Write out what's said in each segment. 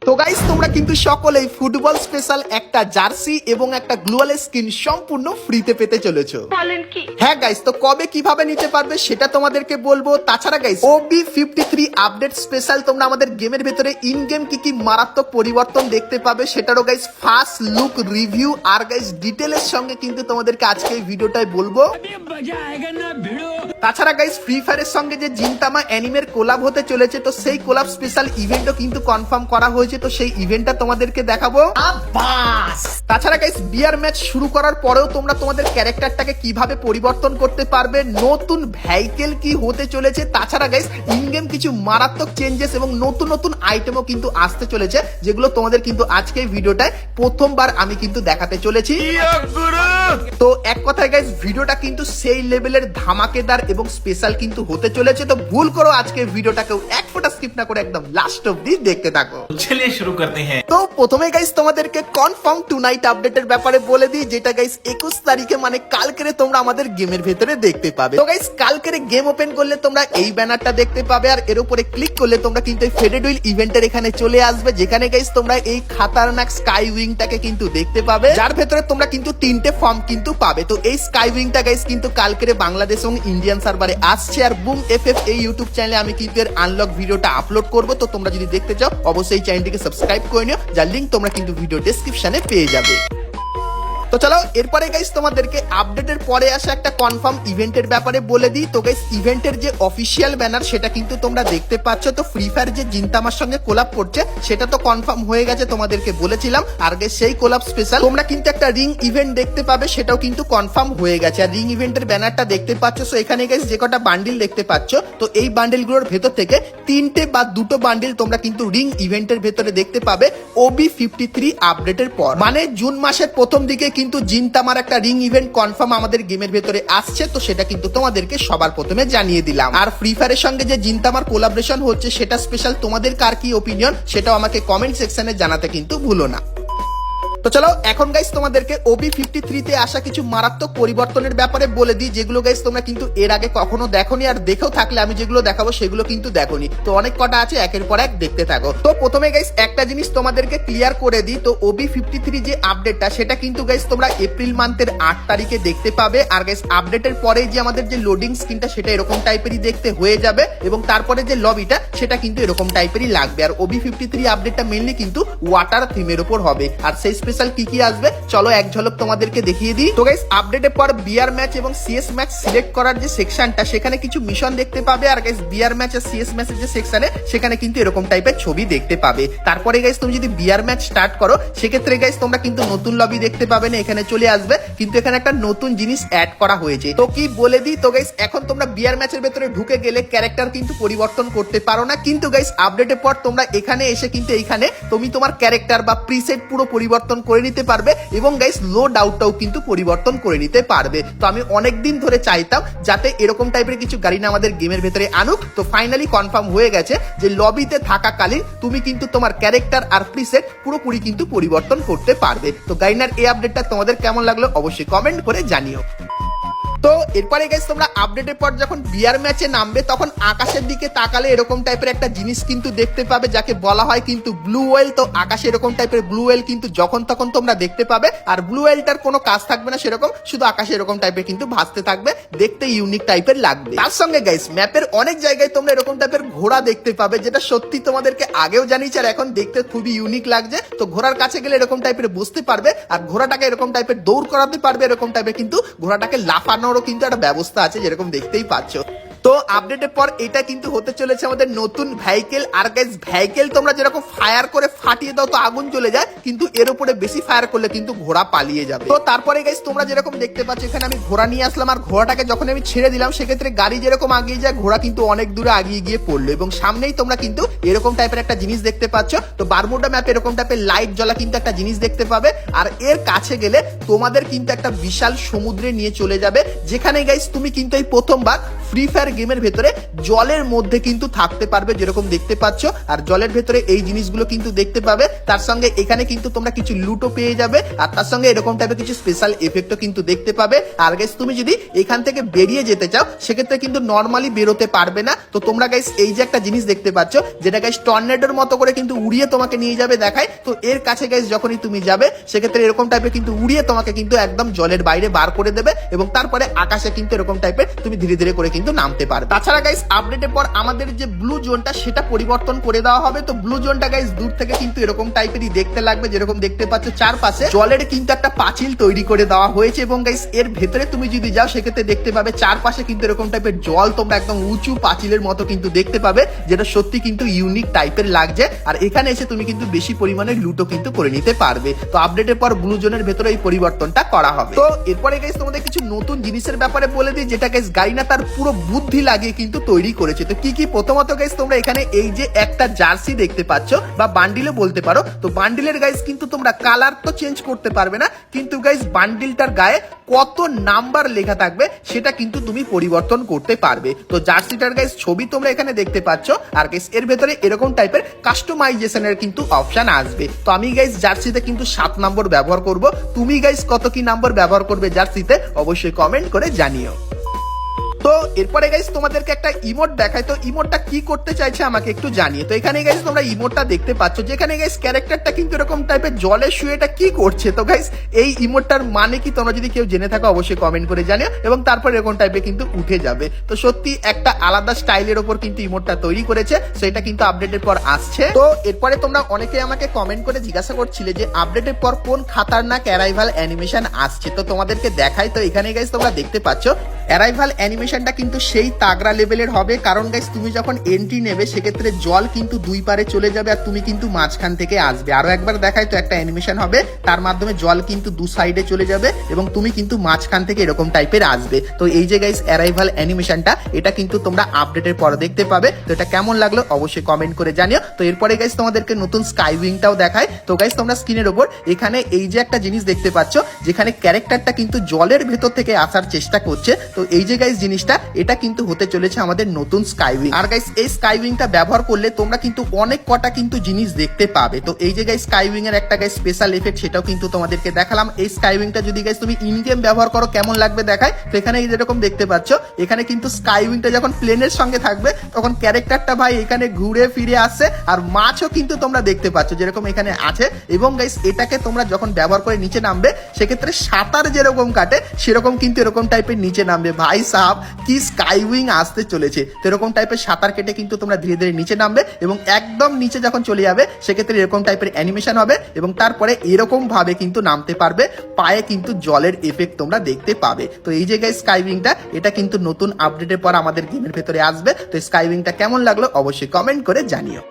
তো গাইস তোমরা কিন্তু সকলেই ফুটবল স্পেশাল একটা জার্সি এবং একটা গ্লোয়াল স্কিন সম্পূর্ণ ফ্রিতে পেতে চলেছো। বলেন কি? হ্যাঁ গাইস, তো কবে কিভাবে নিতে পারবে সেটা তোমাদেরকে বলবো। তাছাড়া গাইস OB53 আপডেট স্পেশাল তোমরা আমাদের গেমের ভেতরে ইন গেম কি কি মারাত্মক পরিবর্তন দেখতে পাবে সেটারও গাইস ফার্স্ট লুক রিভিউ আর গাইস ডিটেইলের সঙ্গে কিন্তু তোমাদেরকে আজকে এই ভিডিওটাই বলবো। তাছাড়া গাইস ফ্রি ফায়ারের সঙ্গে যে জিনতামা অ্যানিমের কোলাব হতে চলেছে, তো সেই কোলাব স্পেশাল ইভেন্টও কিন্তু কনফার্ম করা হয়েছে, তো সেই ইভেন্টটা তোমাদেরকে দেখাবো। তাছাড়া গাইস বিয়ার ম্যাচ শুরু করার পরেও তোমরা তোমাদের ক্যারেক্টারটাকে কিভাবে পরিবর্তন করতে পারবে, নতুন ভেহিকেল কি হতে চলেছে, তাছাড়া গাইস ইন গেম কিছু মারাত্মক চেঞ্জেস এবং নতুন নতুন আইটেমও কিন্তু আসতে চলেছে, যেগুলো তোমাদের কিন্তু আজকে ভিডিওটায় প্রথমবার আমি কিন্তু দেখাতে চলেছি। তো এক কথায় গাইস ভিডিওটা কিন্তু সেই লেভেলের ধামাকেদার এবং স্পেশাল কিন্তু হতে চলেছে, তো ভুল করো আজকে ভিডিওটাকেও এক ফোঁটা স্কিপ না করে একদম লাস্ট অবধি দেখতে থাকো। चलिए शुरू करते हैं। তো প্রথমে গাইস তোমাদেরকে কনফার্ম টু নাইট আপডেটের ব্যাপারে বলে দিই, যেটা গাইস 21 তারিখে মানে কালকেরে তোমরা আমাদের গেমের ভেতরে দেখতে পাবে। তো গাইস কালকেরে গেম ওপেন করলে তোমরা এই ব্যানারটা দেখতে পাবে, আর এর উপরে ক্লিক করলে তোমরা কিন্তু এই ফেডেড হুইল ইভেন্টের এখানে চলে আসবে, যেখানে গাইস তোমরা এই খাতারনাক স্কাই উইংটাকে কিন্তু দেখতে পাবে, যার ভেতরে তোমরা কিন্তু 3টে ফর্ম কিন্তু পাবে। তো এই স্কাই উইংটা গাইস কিন্তু কালকেরে বাংলাদেশ এবং ইন্ডিয়ান সার্ভারে আসছে, আর বুম এফএফ এই ইউটিউব চ্যানেলে আমি কিন্তু এর আনলক ভিডিওটা আপলোড করব। তো তোমরা যদি দেখতে চাও অবশ্যই চ্যানেলটিকে সাবস্ক্রাইব করে নিও, যার লিংক তোমরা কিন্তু ভিডিও ডেসক্রিপশনে পেয়ে যাবে। তো চলো এরপরে গাইস তোমাদেরকে আপডেটের পরে আসা একটা কনফার্ম ইভেন্টের ব্যাপারে বলে দিই। তো গাইস ইভেন্টের যে অফিসিয়াল ব্যানার সেটা কিন্তু তোমরা দেখতে পাচ্ছ। তো ফ্রি ফায়ার যে জিনতামার সঙ্গে কোলাব করছে সেটা তো কনফার্ম হয়ে গেছে, তোমাদেরকে বলেছিলাম। আর গাইস সেই কোলাব স্পেশাল তোমরা কিন্তু একটা রিং ইভেন্ট দেখতে পাবে, সেটাও কিন্তু কনফার্ম হয়ে গেছে। আর রিং ইভেন্টের ব্যানারটা দেখতে পাচ্ছ, সো এখানে গাইস যে কটা বান্ডিল দেখতে পাচ্ছ, তো এই বান্ডিলগুলোর ভেতর থেকে 3টে বা 2টো বান্ডিল তোমরা কিন্তু রিং ইভেন্টের ভেতরে দেখতে পাবে OB53 আপডেটের পর। মানে জুন মাসের প্রথম দিকে কিন্তু জিনতামার একটা রিং ইভেন্ট কনফার্ম আমাদের গেমের ভেতরে আসছে, তো সেটা কিন্তু তোমাদেরকে সবার প্রথমে জানিয়ে দিলাম। আর ফ্রি ফায়ারের সঙ্গে যে জিনতামার কোলাবরেশন হচ্ছে সেটা স্পেশাল, তোমাদের কার কি ওপিনিয়ন সেটাও আমাকে কমেন্ট সেকশনে জানাতে কিন্তু ভুলো না। তো চলো এখন গাইস তোমাদেরকে OB53 তে আসা কিছু মারাত্মক পরিবর্তনের ব্যাপারে বলে দিই, যেগুলো গাইস তোমরা কিন্তু এর আগে কখনো দেখোনি, আর দেখেও থাকলে আমি যেগুলো দেখাবো সেগুলো কিন্তু দেখোনি। তো অনেক কটা আছে, একের পর এক দেখতে থাকো। তো প্রথমে গাইস একটা জিনিস তোমাদেরকে ক্লিয়ার করে দিই, তো OB53 যে আপডেটটা সেটা কিন্তু গাইস তোমরা এপ্রিল মান্থের 8 তারিখে দেখতে পাবে। আর গাইস আপডেটের পরে যে আমাদের যে লোডিং স্ক্রিনটা সেটা এরকম টাইপেরই দেখতে হয়ে যাবে, এবং তারপরে যে লবিটা সেটা কিন্তু এরকম টাইপেরই লাগবে। আর OB53 আপডেটটা মেইনলি কিন্তু ওয়াটার থিমের উপর হবে। আর সেই স্পেশাল কি কি আসবে চলো এক ঝলক তোমাদেরকে দেখিয়ে দিই। তো গাইস আপডেটের পর বিআর ম্যাচ এবং সিএস ম্যাচ সিলেক্ট করার যে সেকশনটা সেখানে কিছু মিশন দেখতে পাবে। আর গাইস বিআর ম্যাচ আর সিএস ম্যাচের যে সেকশনে সেখানে কিন্তু এরকম টাইপের ছবি দেখতে পাবে। তারপরে গাইস তুমি যদি বিআর ম্যাচ স্টার্ট করো সেক্ষেত্রে গাইস তোমরা কিন্তু নতুন লবি দেখতে পাবে না, এখানে চলে আসবে, কিন্তু এখানে একটা নতুন জিনিস অ্যাড করা হয়েছে। তো কি বলে দিই, তো গাইস এখন তোমরা বিআর ম্যাচের ভেতরে ঢুকে গেলে ক্যারেক্টার কিন্তু পরিবর্তন করতে পারো না, কিন্তু গাইস আপডেটের পর তোমরা এখানে এসে কিন্তু এইখানে তুমি তোমার ক্যারেক্টার বা প্রিসেট পুরো পরিবর্তন করে নিতে পারবে, এবং গাইস লো ডাউটটাও কিন্তু পরিবর্তন করে নিতে পারবে। তো আমি অনেক দিন ধরে চাইতাম যাতে এরকম টাইপের কিছু গাড়ি না আমাদের গেমের ভেতরে আনুক, তো ফাইনালি কনফার্ম হয়ে গেছে যে লবিতে থাকাকালীন তুমি কিন্তু তোমার ক্যারেক্টার আর প্রিসেট পুরোপুরি কিন্তু পরিবর্তন করতে পারবে। তো গাইনার এই আপডেটটা তোমাদের কেমন লাগলো অবশ্যই কমেন্ট করে জানিও। তো এরপরে গাইস তোমরা আপডেটের পর যখন বিআর ম্যাচে নামবে তখন আকাশের দিকে তাকালে এরকম টাইপের একটা জিনিস কিন্তু দেখতে পাবে, যাকে বলা হয় কিন্তু ব্লু ওয়েল। তো আকাশে এরকম টাইপের ব্লু ওয়েল কিন্তু যখন তখন তোমরা দেখতে পাবে, আর ব্লু ওয়েলটার কোনো কাজ থাকবে না সেরকম, শুধু আকাশে এরকম টাইপের কিন্তু ভাসতে থাকবে, দেখতে ইউনিক টাইপের লাগবে। তার সঙ্গে গাইস ম্যাপের অনেক জায়গায় তোমরা এরকম টাইপের ঘোড়া দেখতে পাবে, যেটা সত্যি তোমাদেরকে আগেও জানিয়েছি আর এখন দেখতে খুবই ইউনিক লাগছে। তো ঘোড়ার কাছে গেলে এরকম টাইপের বসতে পারবে, আর ঘোড়াটাকে এরকম টাইপের দৌড় করাতে পারবে, এরকম টাইপের কিন্তু ঘোড়াটাকে লাফানোরও কিন্তু একটা ব্যবস্থা আছে, যেরকম দেখতেই পাচ্ছ। তো আপডেটের পর এটা কিন্তু হতে চলেছে আমাদের নতুন ভেহিকেল। আর গাইস ভেহিকেল তোমরা যেরকম ফায়ার করে ফাটিয়ে দাও তো আগুন জ্বলে যায়, কিন্তু এর উপরে বেশি ফায়ার করলে কিন্তু ঘোড়া পালিয়ে যাবে। তো তারপরে গাইস তোমরা যেরকম দেখতে পাচ্ছ এখানে আমি ঘোড়া নিয়ে আসলাম, আর ঘোড়াটাকে যখন আমি ছেড়ে দিলাম সেক্ষেত্রে গাড়ি যেরকম আগিয়ে যায় ঘোড়া কিন্তু অনেক দূরে আগিয়ে গিয়ে পড়লো, এবং সামনেই তোমরা কিন্তু এরকম টাইপের একটা জিনিস দেখতে পাচ্ছ। তো বারমুডা ম্যাপে এরকম টাইপের লাইট জ্বলা কিন্তু একটা জিনিস দেখতে পাবে, আর এর কাছে গেলে তোমাদের কিন্তু একটা বিশাল সমুদ্রে নিয়ে চলে যাবে, যেখানে গাইস তুমি কিন্তু এই প্রথমবার ফ্রি ফায়ার গেমের ভেতরে জলের মধ্যে কিন্তু থাকতে পারবে, যেরকম দেখতে পাচ্ছ। আর জলের ভেতরে এই জিনিসগুলো কিন্তু দেখতে পাবে। তার সঙ্গে এখানে কিন্তু তোমরা কিছু লুটও পেয়ে যাবে, আর তার সঙ্গে এরকম টাইপের কিছু স্পেশাল এফেক্টও কিন্তু দেখতে পাবে। আর গাইস তুমি যদি এখান থেকে বেরিয়ে যেতে চাও সেক্ষেত্রে কিন্তু নর্মালি বেরোতে পারবে না। তো তোমরা গাইস এই যে একটা জিনিস দেখতে পাচ্ছ, যেটা গাইস টর্নেডোর মতো করে কিন্তু উড়িয়ে তোমাকে নিয়ে যাবে দেখায়। তো এর কাছে গাইস যখনই তুমি যাবে সেক্ষেত্রে এরকম টাইপের কিন্তু উড়িয়ে তোমাকে কিন্তু একদম জলের বাইরে বার করে দেবে, এবং তারপরে আকাশে কিন্তু এরকম টাইপের তুমি ধীরে ধীরে করে কিন্তু নামতে পারবে। তাছাড়া গাইস আপডেটের পর আমাদের যে ব্লু জোনটা সেটা পরিবর্তন করে দেওয়া হবে। তো ব্লু জোনটা গাইস দূর থেকে কিন্তু এরকম টাইপেরই দেখতে লাগবে, যেরকম দেখতে পাচ্ছ চারপাশে জলের কিন্তু একটা পাঁচিল তৈরি করে দেওয়া হয়েছে। এবং গাইস এর ভেতরে তুমি যদি যাও সেক্ষেত্রে দেখতে পাবে চারপাশে কিন্তু এরকম টাইপের জল তোমরা একদম উঁচু পাঁচিলের মতো কিন্তু দেখতে পাবে, যেটা সত্যি কিন্তু ইউনিক টাইপের লাগছে। আর এখানে এসে তুমি কিন্তু বেশি পরিমাণে লুটও কিন্তু করে নিতে পারবে। তো আপডেটের পর ব্লু জোনের ভেতরে এই পরিবর্তনটা করা হবে। তো এরপরে গাইস তোমাদের কিছু নতুন জিনিসের ব্যাপারে বলে দিই, যেটা গাইস গাইনা তার পুরো বুদ্ধি লাগিয়ে কিন্তু তৈরি করেছে। তো কি কি? প্রথমত গাইস তোমরা এখানে এই যে একটা জার্সি দেখতে পাচ্ছ, বা বান্ডিলও বলতে পারো। তো বান্ডিলের গাইস কিন্তু তোমরা কালার তো চেঞ্জ করতে পারবে না, কিন্তু গাইস বান্ডিলটার গায়ে কত নাম্বার লেখা থাকবে সেটা কিন্তু তুমি পরিবর্তন করতে পারবে। তো জার্সিটার গাইস ছবি তোমরা এখানে দেখতে পাচ্ছ, আর গাইস এর ভেতরে এরকম টাইপের কাস্টমাইজেশনের কিন্তু অপশন আসবে। তো আমি গাইস জার্সিতে কিন্তু 7 নম্বর ব্যবহার করব। তুমি গাইস কত কি নাম্বার ব্যবহার করবে জার্সিতে অবশ্যই কমেন্ট করে জানিও। তো এরপরে গাইস তোমাদেরকে একটা ইমোট দেখাই। তো ইমোটটা কি করতে চাইছে আমাকে একটু জানিয়ে। তো এখানে গাইস তোমরা ইমোটটা দেখতে পাচ্ছ, যেখানে গাইস ক্যারেক্টারটা কিন্তু এরকম টাইপের জলে শুয়ে এটা কি করছে। তো গাইস এই ইমোটটার মানে কি তোমরা যদি কেউ জেনে থাকো অবশ্যই কমেন্ট করে জানিও, এবং তারপর এরকম টাইপে কিন্তু উঠে যাবে। তো সত্যি একটা আলাদা স্টাইলের ওপর কিন্তু ইমোটটা তৈরি করেছে, সেটা কিন্তু আপডেটের পর আসছে। তো এরপরে তোমরা অনেকে আমাকে কমেন্ট করে জিজ্ঞাসা করছিলে যে আপডেটের পর কোন খাতারনাক অ্যারাইভাল অ্যানিমেশন আসছে। তো তোমাদেরকে দেখাই। তো এখানে গাইস তোমরা দেখতে পাচ্ছ অ্যারাইভাল অ্যানিমেশনটা কিন্তু সেই তাগড়া লেভেলের হবে, কারণ গাইস তুমি যখন এন্ট্রি নেবে সেক্ষেত্রে জল কিন্তু দুই পারে চলে যাবে, আর তুমি কিন্তু মাঝখান থেকে আসবে। আরো একবার দেখাই। তো একটা অ্যানিমেশন হবে, তার মাধ্যমে জল কিন্তু দু সাইডে চলে যাবে এবং তুমি কিন্তু মাঝখান থেকে এরকম টাইপের আসবে। তো এই যে গাইস অ্যারাইভাল অ্যানিমেশনটা, এটা কিন্তু তোমরা আপডেটের পর দেখতে পাবে। তো এটা কেমন লাগলো অবশ্যই কমেন্ট করে জানিও। তো এরপরে গাইস তোমাদেরকে নতুন স্কাই উইংটাও দেখায়। তো গাইস তোমরা স্ক্রিনের উপর এখানে এই যে একটা জিনিস দেখতে পাচ্ছ, যেখানে ক্যারেক্টারটা কিন্তু জলের ভেতর থেকে আসার চেষ্টা করছে। তো এই যে গাইস জিনিসটা, এটা কিন্তু হতে চলেছে আমাদের নতুন স্কাই উইং। আর গাইস এই স্কাই উইংটা ব্যবহার করলে তোমরা কিন্তু অনেক কটা কিন্তু জিনিস দেখতে পাবে। তো এই যে গাইস স্কাই উইং এর একটা গাইস স্পেশাল এফেক্ট, সেটাও কিন্তু তোমাদেরকে দেখালাম। এই স্কাই উইংটা যদি গাইস তুমি ইন গেম ব্যবহার করো কেমন লাগবে দেখায়। তো এখানে এই যেরকম দেখতে পাচ্ছ, এখানে কিন্তু স্কাই উইংটা যখন প্লেনের সঙ্গে থাকবে তখন ক্যারেক্টারটা ভাই এখানে ঘুরে ফিরে আসছে, আর মাছও কিন্তু তোমরা দেখতে পাচ্ছ যেরকম এখানে আছে। এবং গাইস এটাকে তোমরা যখন ব্যবহার করে নিচে নামবে সেক্ষেত্রে সাঁতার যেরকম কাটে সেরকম কিন্তু এরকম টাইপের নিচে নামবে। ভাই সাহাব কি স্কাই উইং আসতে চলেছে। তো এরকম টাইপের সাঁতার কেটে কিন্তু তোমরা ধীরে ধীরে নিচে নামবে, এবং একদম নিচে যখন চলে যাবে সেক্ষেত্রে এরকম টাইপের অ্যানিমেশন হবে, এবং তারপরে এরকম ভাবে কিন্তু নামতে পারবে, পায়ে কিন্তু জলের এফেক্ট তোমরা দেখতে পাবে। তো এই যে গাইস স্কাই উইংটা, এটা কিন্তু নতুন আপডেটের পর আমাদের গেমের ভেতরে আসবে। তো স্কাই উইংটা কেমন লাগলো অবশ্যই কমেন্ট করে জানিও।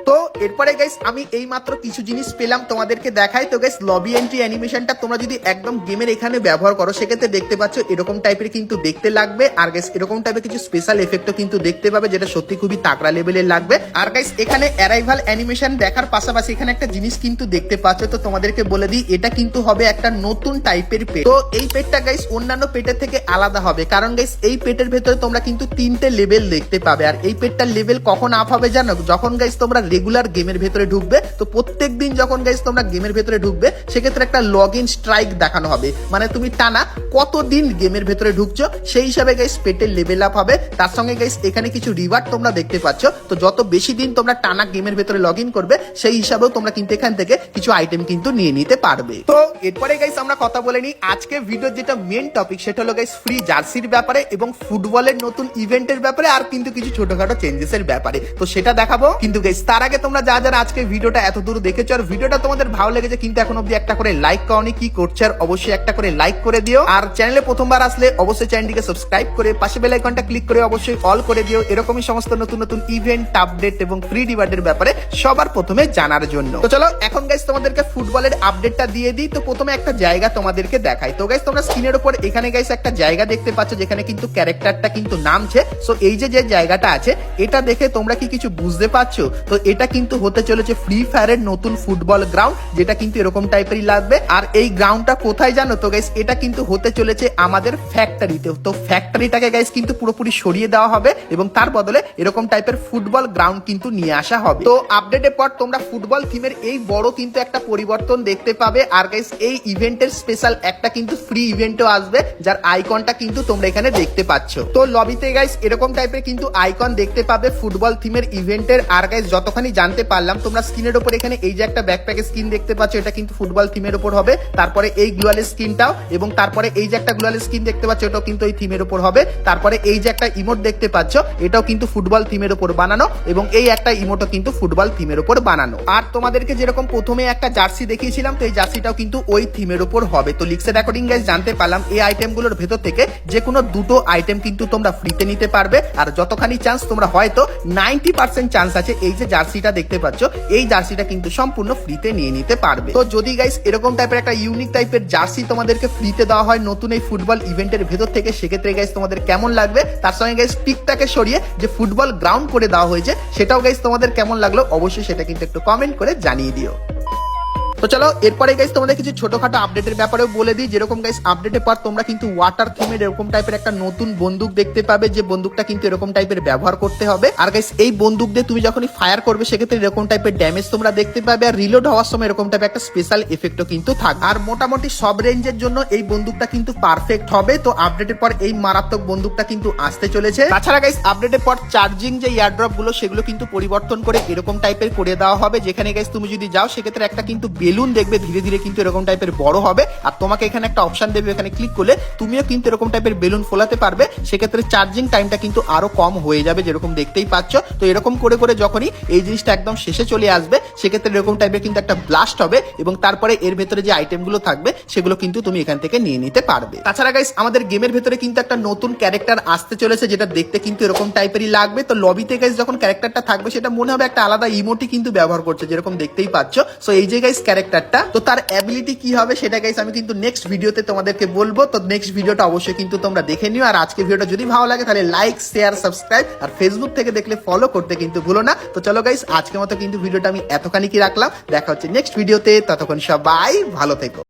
তো এরপরে গাইস আমি এই মাত্র কিছু জিনিস পেলাম তোমাদেরকে দেখাই। তো গাইস লবি এন্ট্রি অ্যানিমেশনটা তোমরা যদি একদম গেমের এখানে ব্যবহার করো সেক্ষেত্রে দেখতে পাচ্ছ এরকম টাইপের কিন্তু দেখতে লাগবে। আর গাইস এরকম টাইপের কিছু স্পেশাল এফেক্টও কিন্তু দেখতে পাবে, যেটা সত্যি খুবই তাগড়া লেভেলের লাগবে। আর গাইস এখানে অ্যারাইভাল অ্যানিমেশন দেখার পাশাপাশি এখানে একটা জিনিস কিন্তু দেখতে পাচ্ছ। তো তোমাদেরকে বলে দিই, এটা কিন্তু হবে একটা নতুন টাইপের পেট। তো এই পেটটা গাইস অন্যান্য পেটের থেকে আলাদা হবে, কারণ গাইস এই পেটের ভেতরে তোমরা কিন্তু 3টে লেভেল দেখতে পাবে। আর এই পেটটার লেভেল কখন আপ হবে জানো? যখন গাইস তোমরা রেগুলার গেমের ভেতরে ঢুকবে। তো প্রত্যেক দিন যখন গাইস তোমরা গেমের ভেতরে ঢুকবে সেক্ষেত্রে একটা লগ ইন স্ট্রাইক দেখানো হবে, মানে তুমি টানা কতদিন গেমের ভেতরে ঢুকছো সেই হিসাবে গাইস পেটের লেভেল আপ হবে। তার সঙ্গে গাইস এখানে কিছু রিওয়ার্ড তোমরা দেখতে পাচ্ছ। তো যত বেশি দিন তোমরা টানা গেমের ভেতরে লগ ইন করবে সেই হিসাবেও তোমরা কিন্তু এখান থেকে কিছু আইটেম কিন্তু নিয়ে নিতে পারবে। তো এরপরে গাইস আমরা কথা বলে নিই আজকে ভিডিওর যেটা মেন টপিক, সেটা হলো গাইস ফ্রি জার্সির ব্যাপারে এবং ফুটবলের নতুন ইভেন্টের ব্যাপারে, আর কিন্তু কিছু ছোটখাটো চেঞ্জেসের ব্যাপারে। তো সেটা দেখাবো, কিন্তু গাইস তার আগে তোমরা যারা যারা আজকে ভিডিওটা এত দূর দেখেছো আর ভিডিওটা তোমাদের ভালো লেগেছে কিন্তু এখন অব্দি একটা করে লাইক করনি, কি করছো? আর অবশ্যই একটা করে লাইক করে দিও। আর চ্যানেলে প্রথমবার আসলে অবশ্যই চ্যানেলটিকে সাবস্ক্রাইব করে পাশে বেল আইকনটা ক্লিক করে অবশ্যই অল করে দিও, এরকমই সমস্ত নতুন নতুন ইভেন্ট, আপডেট এবং ফ্রি রিওয়ার্ডের ব্যাপারে সবার প্রথমে জানার জন্য। তো চলো এখন গাইস তোমাদেরকে ফুটবলের আপডেটটা দিয়ে দিই। তো প্রথমে একটা জায়গা তোমাদেরকে দেখাই। তো গাইস তোমরা স্ক্রিনের উপর এখানে গাইস একটা জায়গা দেখতে পাচ্ছ যেখানে কিন্তু ক্যারেক্টারটা কিন্তু নামছে। সো এই যে জায়গাটা আছে এটা দেখে তোমরা কি কিছু বুঝতে পারছো? তো এটা কিন্তু হতে চলেছে ফ্রি ফায়ারের নতুন ফুটবল গ্রাউন্ড, যেটা কিন্তু এরকম টাইপেরই লাগবে। আর এই গ্রাউন্ডটা কোথায় জানো তো গাইস, এটা কিন্তু হতে চলেছে আমাদের ফ্যাক্টরিতে। তো ফ্যাক্টরিটাকে গাইস কিন্তু পুরোপুরি সরিয়ে দেওয়া হবে এবং তার বদলে এরকম টাইপের ফুটবল গ্রাউন্ড কিন্তু নিয়ে আসা হবে। তো আপডেটের পর তোমরা ফুটবল থিমের এই বড় কিন্তু একটা পরিবর্তন দেখতে পাবে। আর গাইস এই ইভেন্টের স্পেশাল একটা কিন্তু ফ্রি ইভেন্টও আসবে, যার আইকনটা কিন্তু তোমরা এখানে দেখতে পাচ্ছ। তো লবিতে গাইস এরকম টাইপের কিন্তু আইকন দেখতে পাবে ফুটবল থিমের ইভেন্টের। আর গাইস যতখানি জানতে পারলাম, তোমরা স্ক্রিনের উপর এখানে এই যে একটা ব্যাকপ্যাকের স্কিন দেখতে পাচ্ছ, এটা কিন্তু ফুটবল থিমের উপর হবে। তারপরে এই গ্লোয়ালের স্কিনটাও, এবং তারপরে এই যে একটা গ্লোয়ালের স্কিন দেখতে পাচ্ছ, এটাও কিন্তু এই থিমের উপর হবে। তারপরে এই যে একটা ইমোট দেখতে পাচ্ছ, এটাও কিন্তু ফুটবল থিমের উপর বানানো, এবং এই একটা ইমোটও কিন্তু ফুটবল থিমের উপর বানানো। আর তোমাদেরকে যেরকম প্রথমে একটা জার্সি দেখিয়েছিলাম, তো এই জার্সিটাও কিন্তু ওই থিমের উপর হবে। তো লিক্সের অ্যাকর্ডিং গাইস জানতে পারলাম এই আইটেমগুলোর ভেতর থেকে যে কোনো দুটো আইটেম কিন্তু তোমরা ফ্রিতে নিতে পারবে। আর যতখানি চান্স তোমরা হয়তো 90% চান্স আছে এই যে জার্সিটা দেখতে পাচ্ছ, এই জার্সিটা কিন্তু সম্পূর্ণ ফ্রিতে নিয়ে নিতে পারবে। তো যদি গাইস এরকম টাইপের একটা ইউনিক টাইপের জার্সি তোমাদেরকে ফ্রিতে দেওয়া হয় নতুন এই ফুটবল ইভেন্টের ভেতর থেকে, সেক্ষেত্রে গাইস তোমাদের কেমন লাগবে? তার সঙ্গে গাইস পিকটাকে সরিয়ে যে ফুটবল গ্রাউন্ড করে দেওয়া হয়েছে, সেটাও গাইস তোমাদের কেমন লাগলো অবশ্যই সেটা কিন্তু একটু কমেন্ট করে জানিয়ে দিও। তো চলো এরপরে গাইস তোমাদের কিছু ছোটখাটো আপডেটের ব্যাপারেও বলে দিই। যেরকম গাইস আপডেটের পর তোমরা কিন্তু ওয়াটার থিমের এরকম টাইপের একটা নতুন বন্দুক দেখতে পাবে, যে বন্দুকটা কিন্তু এরকম টাইপের ব্যবহার করতে হবে। আর গাইস এই বন্দুক দিয়ে তুমি যখনই ফায়ার করবে, সেক্ষেত্রে এরকম টাইপের ড্যামেজ তোমরা দেখতে পাবে। আর রিলোড হওয়ার সময় এরকম টাইপের একটা স্পেশাল এফেক্টও কিন্তু থাকবে। আর মোটামুটি সব রেঞ্জের জন্য এই বন্দুকটা কিন্তু পারফেক্ট হবে। তো আপডেটের পর এই মারাত্মক বন্দুকটা কিন্তু আসতে চলেছে। তাছাড়া গাইস আপডেটের পর চার্জিং যে এয়ারড্রপ গুলো, সেগুলো কিন্তু পরিবর্তন করে এরকম টাইপের করে দেওয়া হবে, যেখানে গাইস তুমি যদি যাও সেক্ষেত্রে একটা কিন্তু বেলুন দেখবে ধীরে ধীরে কিন্তু এরকম টাইপের বড় হবে। আর তোমাকে এখানে একটা অপশন দেবে, এখানে ক্লিক করলে তুমিও কিন্তু এরকম টাইপের বেলুন ফোলাতে পারবে। সেক্ষেত্রে চার্জিং টাইমটা কিন্তু আরো কম হয়ে যাবে, যেরকম দেখতেই পাচ্ছ। তো এরকম করে করে যখনই এই জিনিসটা একদম শেষে চলে আসবে, সেক্ষেত্রে এরকম টাইপের কিন্তু একটা ব্লাস্ট হবে, এবং তারপরে এর ভেতরে যে আইটেমগুলো থাকবে সেগুলো কিন্তু তুমি এখান থেকে নিয়ে নিতে পারবে। তাছাড়া গাইস আমাদের গেমের ভেতরে কিন্তু একটা নতুন ক্যারেক্টার আসতে চলেছে, যেটা দেখতে কিন্তু এরকম টাইপেরই লাগবে। তো লবিতে গাইস যখন ক্যারেক্টারটা থাকবে, সেটা মনে হবে একটা আলাদা ইমোটি কিন্তু ব্যবহার করছে, যেরকম দেখতেই পাচ্ছ। সো এই যে গাইস ক্যারেক্টারটা, তো তার অ্যাবিলিটি কি হবে সেটা গাইস আমি কিন্তু নেক্সট ভিডিওতে তোমাদেরকে বলবো। তো নেক্সট ভিডিওটা অবশ্যই কিন্তু তোমরা দেখে নিও। আর আজকের ভিডিওটা যদি ভালো লাগে তাহলে লাইক, শেয়ার, সাবস্ক্রাইব, আর ফেসবুক থেকে দেখলে ফলো করতে কিন্তু ভুলো না। তো চলো গাইস আজকের মতো কিন্তু ভিডিওটা আমি এতখানি কি রাখলাম। দেখা হচ্ছে নেক্সট ভিডিওতে, ততক্ষণ সবাই ভালো থেকো।